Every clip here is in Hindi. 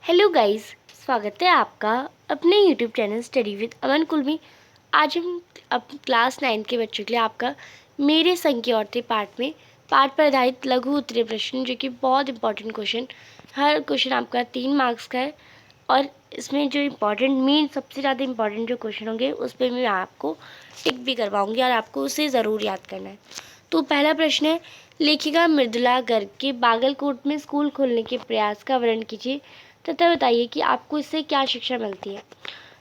हेलो गाइस, स्वागत है आपका अपने यूट्यूब चैनल स्टडी विद अमन कुल में। आज हम अब क्लास 9 के बच्चों के लिए आपका मेरे संग की औरतें पाठ में पाठ पर आधारित लघु उत्तरीय प्रश्न, जो कि बहुत इंपॉर्टेंट क्वेश्चन, हर क्वेश्चन आपका 3 मार्क्स का है। और इसमें जो इम्पॉर्टेंट मेन सबसे ज़्यादा इम्पॉर्टेंट जो क्वेश्चन होंगे उस पर मैं आपको टिक भी करवाऊँगी और आपको उसे ज़रूर याद करना है। तो पहला प्रश्न है, लेखिका मृदुला गर्ग के बागलकोट में स्कूल खोलने के प्रयास का वर्णन कीजिए तथा बताइए कि आपको इससे क्या शिक्षा मिलती है।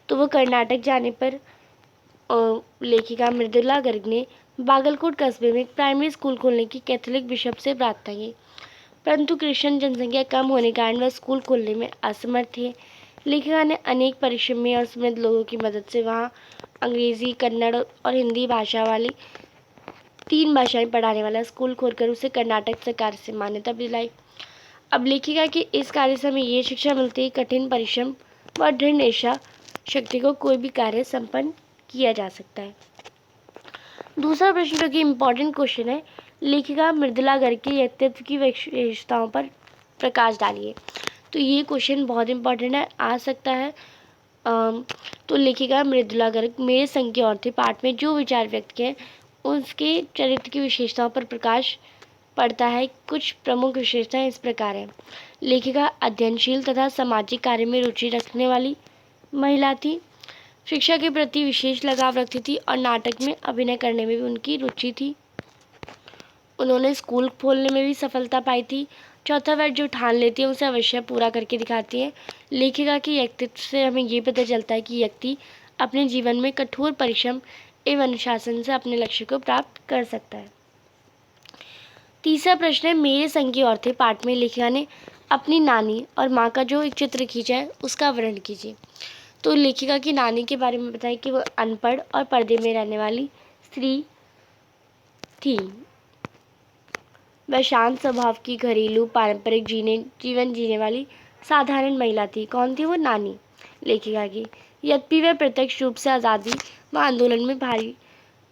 तो वो कर्नाटक जाने पर लेखिका मृदुला गर्ग ने बागलकोट कस्बे में एक प्राइमरी स्कूल खोलने की कैथोलिक बिशप से प्रार्थना की, परंतु क्रिश्चियन जनसंख्या कम होने के कारण वह स्कूल खोलने में असमर्थ थे। लेखिका ने अनेक परिश्रमी और समृद्ध लोगों की मदद से वहाँ अंग्रेजी, कन्नड़ और हिंदी भाषा वाली 3 भाषाएं पढ़ाने वाला स्कूल खोलकर उसे कर्नाटक सरकार से मान्यता दिलाई। अब लेखिका की इस कार्य से हमें ये शिक्षा मिलती है, कठिन परिश्रम व दृढ़ निश्चय शक्ति को कोई भी कार्य संपन्न किया जा सकता है। दूसरा प्रश्न जो कि इम्पोर्टेंट क्वेश्चन है, लेखिका मृदुला गर्ग के व्यक्तित्व की विशेषताओं पर प्रकाश डालिए। तो ये क्वेश्चन बहुत इंपॉर्टेंट है, आ सकता है। तो लेखिका मृदुला गर्ग मेरे संग की औरतें पाठ में जो विचार व्यक्त किए उसके चरित्र की विशेषताओं पर प्रकाश पड़ता है। कुछ प्रमुख विशेषताएं इस प्रकार हैं। लेखिका अध्ययनशील तथा सामाजिक कार्य में रुचि रखने वाली महिला थी, शिक्षा के प्रति विशेष लगाव रखती थी और नाटक में अभिनय करने में भी उनकी रुचि थी। उन्होंने स्कूल खोलने में भी सफलता पाई थी। चौथा, वह जो ठान लेती है उसे अवश्य पूरा करके दिखाती है। लेखिका के व्यक्तित्व से हमें ये पता चलता है कि व्यक्ति अपने जीवन में कठोर परिश्रम एवं अनुशासन से अपने लक्ष्य को प्राप्त कर सकता है। तीसरा प्रश्न है, मेरे संग की औरतें पाठ में लेखिका ने अपनी नानी और माँ का जो एक चित्र खींचा है उसका वर्णन कीजिए। तो लेखिका की नानी के बारे में बताएं कि वह अनपढ़ और पर्दे में रहने वाली स्त्री थी। वह शांत स्वभाव की, घरेलू पारंपरिक जीवन जीने वाली साधारण महिला थी। कौन थी वो? नानी लेखिका की। यद्यपि वह प्रत्यक्ष रूप से आज़ादी व आंदोलन में भारी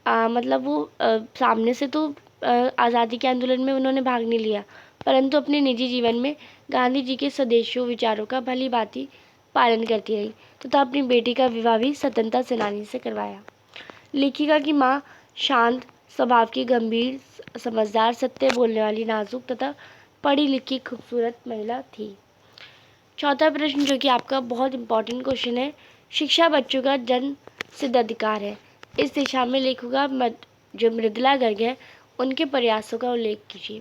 मतलब वो सामने से तो आज़ादी के आंदोलन में उन्होंने भाग नहीं लिया, परंतु अपने निजी जीवन में गांधी जी के स्वदेशियों विचारों का भली भांति पालन करती रही तथा अपनी बेटी का विवाह भी स्वतंत्रता सेनानी से करवाया। लेखिका की माँ शांत स्वभाव की, गंभीर, समझदार, सत्य बोलने वाली, नाजुक तथा पढ़ी लिखी खूबसूरत महिला थी। चौथा प्रश्न जो कि आपका बहुत इंपॉर्टेंट क्वेश्चन है, शिक्षा बच्चों का जन्म सिद्ध अधिकार है। इस दिशा में लेखिका जो मृदुला गर्ग है उनके प्रयासों का उल्लेख कीजिए।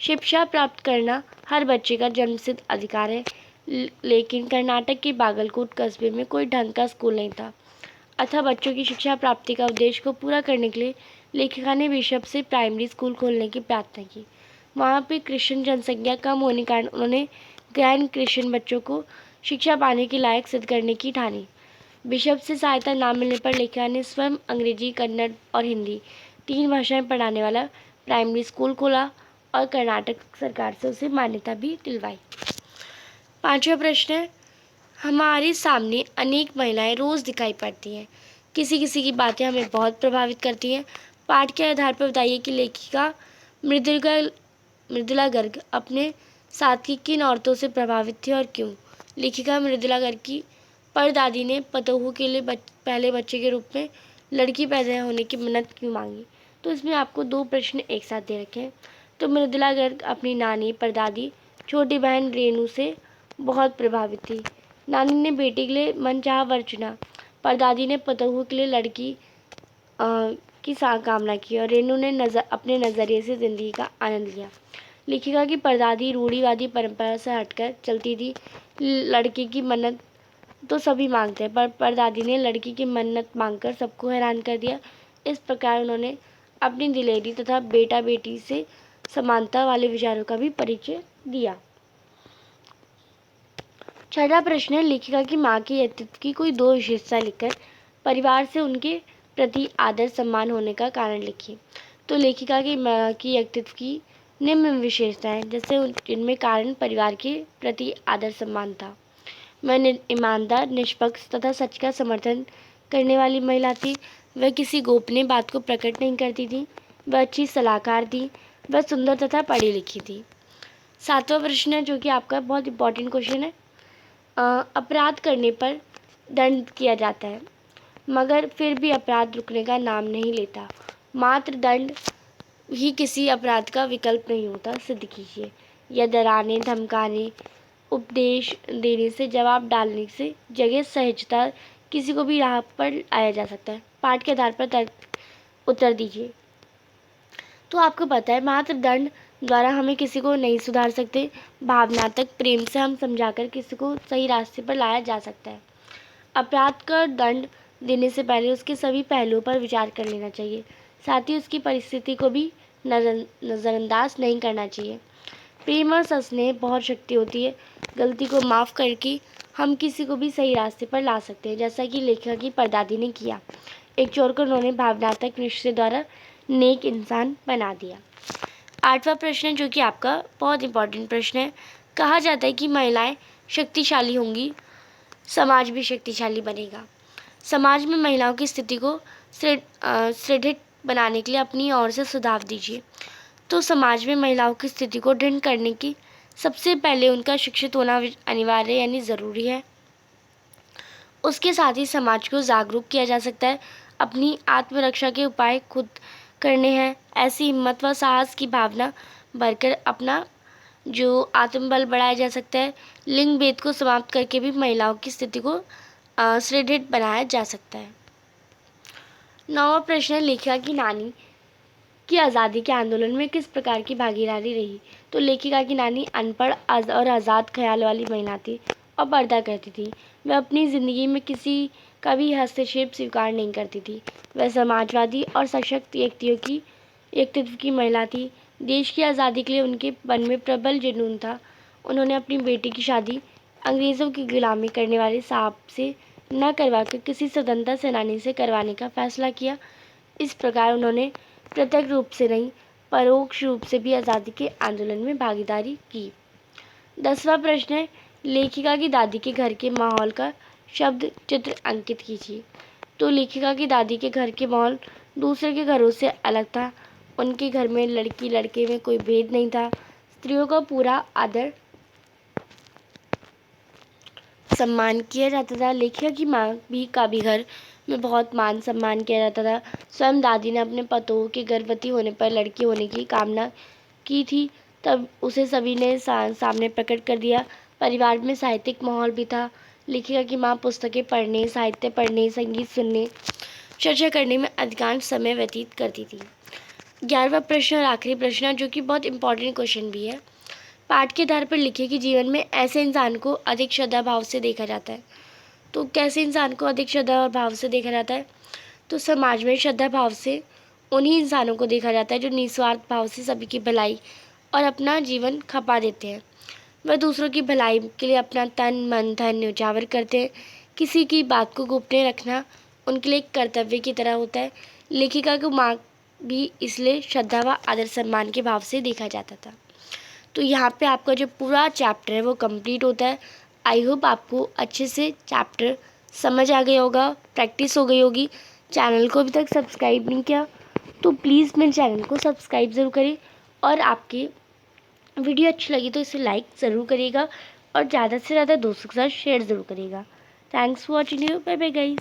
शिक्षा प्राप्त करना हर बच्चे का जन्मसिद्ध अधिकार है, लेकिन कर्नाटक के बागलकोट कस्बे में कोई ढंग का स्कूल नहीं था, अतः बच्चों की शिक्षा प्राप्ति का उद्देश्य को पूरा करने के लिए लेखिका ने बिशप से प्राइमरी स्कूल खोलने की प्रार्थना की। वहाँ पे क्रिश्चियन जनसंख्या कम होने के कारण उन्होंने गैर क्रिश्चियन बच्चों को शिक्षा पाने के लायक सिद्ध करने की ठानी। बिशप से सहायता न मिलने पर लेखिका ने स्वयं अंग्रेजी, कन्नड़ और हिंदी 3 भाषाएं पढ़ाने वाला प्राइमरी स्कूल खोला और कर्नाटक सरकार से उसे मान्यता भी दिलवाई। पांचवा प्रश्न है, हमारे सामने अनेक महिलाएं रोज़ दिखाई पड़ती हैं, किसी किसी की बातें हमें बहुत प्रभावित करती हैं। पाठ के आधार पर बताइए कि लेखिका मृदुला गर्ग अपने साथ की किन औरतों से प्रभावित थी और क्यों। लेखिका मृदुला गर्ग की परदादी ने पतोहू के लिए पहले बच्चे के रूप में लड़की पैदा होने की मन्नत क्यों मांगी। तो इसमें आपको 2 प्रश्न एक साथ दे रखे हैं। तो मृदुला गर्ग अपनी नानी, परदादी, छोटी बहन रेणु से बहुत प्रभावित थी। नानी ने बेटी के लिए मनचाहा वर चुना, परदादी ने पतोहू के लिए लड़की की कामना की और रेणु ने अपने नज़रिए से ज़िंदगी का आनंद लिया। लेखिका की परदादी रूढ़िवादी परंपरा से हटकर चलती थी। लड़की की मन्नत तो सभी मांगते हैं, पर परदादी ने लड़की की मन्नत मांगकर सबको हैरान कर दिया। इस प्रकार उन्होंने अपनी दिलेरी तथा बेटा बेटी से समानता वाले विचारों का भी परिचय दिया। छठा प्रश्न है, लेखिका की माँ के व्यक्तित्व की कोई 2 विशेषता लिखकर परिवार से उनके प्रति आदर सम्मान होने का कारण लिखिए। तो लेखिका की माँ की व्यक्तित्व की निम्न विशेषताएं, जैसे जिनमें कारण परिवार के प्रति आदर सम्मान था। वह ईमानदार, निष्पक्ष तथा सच का समर्थन करने वाली महिला थी। वह किसी गोपनीय बात को प्रकट नहीं करती थी। वह अच्छी सलाहकार थी। वह सुंदर तथा पढ़ी लिखी थी। 7वां प्रश्न है जो कि आपका बहुत इंपॉर्टेंट क्वेश्चन है, अपराध करने पर दंड किया जाता है, मगर फिर भी अपराध रुकने का नाम नहीं लेता। मात्र दंड ही किसी अपराध का विकल्प नहीं होता। सिद्ध कीजिए। या डराने, धमकाने, उपदेश देने से, जवाब डालने से जगह सहजता किसी को भी राह पर आया जा सकता है। पाठ के आधार पर तर्क उत्तर दीजिए। तो आपको पता है मात्र दंड द्वारा हमें किसी को नहीं सुधार सकते। भावनात्मक प्रेम से हम समझाकर किसी को सही रास्ते पर लाया जा सकता है। अपराध का दंड देने से पहले उसके सभी पहलुओं पर विचार कर लेना चाहिए, साथ ही उसकी परिस्थिति को भी नज़रअंदाज नहीं करना चाहिए। प्रेम और स्नेह बहुत शक्ति होती है। गलती को माफ़ करके हम किसी को भी सही रास्ते पर ला सकते हैं, जैसा कि लेखिका की परदादी ने किया। एक चोर को उन्होंने भावनात्मक निश्चय द्वारा नेक इंसान बना दिया। 8वां प्रश्न, जो कि आपका बहुत इंपॉर्टेंट प्रश्न है। कहा जाता है कि महिलाएं शक्तिशाली होंगी, समाज भी शक्तिशाली बनेगा। समाज में महिलाओं की स्थिति को सुदृढ़ बनाने के लिए अपनी ओर से सुझाव दीजिए। तो समाज में महिलाओं की स्थिति को दृढ़ करने की सबसे पहले उनका शिक्षित होना अनिवार्य यानी ज़रूरी है। उसके साथ ही समाज को जागरूक किया जा सकता है। अपनी आत्मरक्षा के उपाय खुद करने हैं। ऐसी हिम्मत व साहस की भावना भरकर अपना जो आत्मबल बढ़ाया जा सकता है। लिंग भेद को समाप्त करके भी महिलाओं की स्थिति को सुदृढ़ बनाया जा सकता है। 9वां प्रश्न है, लेखिका की नानी की आज़ादी के आंदोलन में किस प्रकार की भागीदारी रही। तो लेखिका की नानी अनपढ़ और आज़ाद ख्याल वाली महिला थी और पर्दा करती थी। वह अपनी ज़िंदगी में किसी का भी हस्तक्षेप स्वीकार नहीं करती थी। वह समाजवादी और सशक्त व्यक्तित्व की महिला थी। देश की आज़ादी के लिए उनके मन में प्रबल जुनून था। उन्होंने अपनी बेटी की शादी अंग्रेज़ों की गुलामी करने वाले साहब से न करवाकर किसी स्वतंत्रता सेनानी से करवाने का फैसला किया। इस प्रकार उन्होंने प्रत्यक्ष रूप से नहीं, परोक्ष रूप से भी आज़ादी के आंदोलन में भागीदारी की। 10वां प्रश्न है, लेखिका की दादी के घर के माहौल का शब्द चित्र अंकित कीजिए। तो लेखिका की दादी के घर के माहौल दूसरे के घरों से अलग था। उनके घर में लड़की लड़के में कोई भेद नहीं था। स्त्रियों का पूरा आदर सम्मान किया जाता था। लेखिका की माँ का भी घर में बहुत मान सम्मान किया जाता था। स्वयं दादी ने अपने पतों के गर्भवती होने पर लड़की होने की कामना की थी, तब उसे सभी ने सामने प्रकट कर दिया। परिवार में साहित्यिक माहौल भी था। लेखिका की माँ पुस्तकें पढ़ने, साहित्य पढ़ने, संगीत सुनने, चर्चा करने में अधिकांश समय व्यतीत करती थी। 11वां प्रश्न और आखिरी प्रश्न, जो कि बहुत इंपॉर्टेंट क्वेश्चन भी है। पाठ के आधार पर लिखिए कि जीवन में ऐसे इंसान को अधिक श्रद्धा भाव से देखा जाता है। तो कैसे इंसान को अधिक श्रद्धा और भाव से देखा जाता है? तो समाज में श्रद्धा भाव से उन्हीं इंसानों को देखा जाता है जो निस्वार्थ भाव से सभी की भलाई और अपना जीवन खपा देते हैं। वह दूसरों की भलाई के लिए अपना तन मन धन न्यौछावर करते हैं। किसी की बात को गोपनीय रखना उनके लिए एक कर्तव्य की तरह होता है। लेखिका को माँ भी इसलिए श्रद्धा व आदर सम्मान के भाव से देखा जाता था। तो यहाँ पे आपका जो पूरा चैप्टर है वो कंप्लीट होता है। आई होप आपको अच्छे से चैप्टर समझ आ गया होगा, प्रैक्टिस हो गई होगी। चैनल को अभी तक सब्सक्राइब नहीं किया तो प्लीज़ मेरे चैनल को सब्सक्राइब ज़रूर करें, और आपकी वीडियो अच्छी लगी तो इसे लाइक ज़रूर करिएगा और ज़्यादा से ज़्यादा दोस्तों के साथ शेयर ज़रूर करिएगा। Thanks for watching you. Bye bye guys.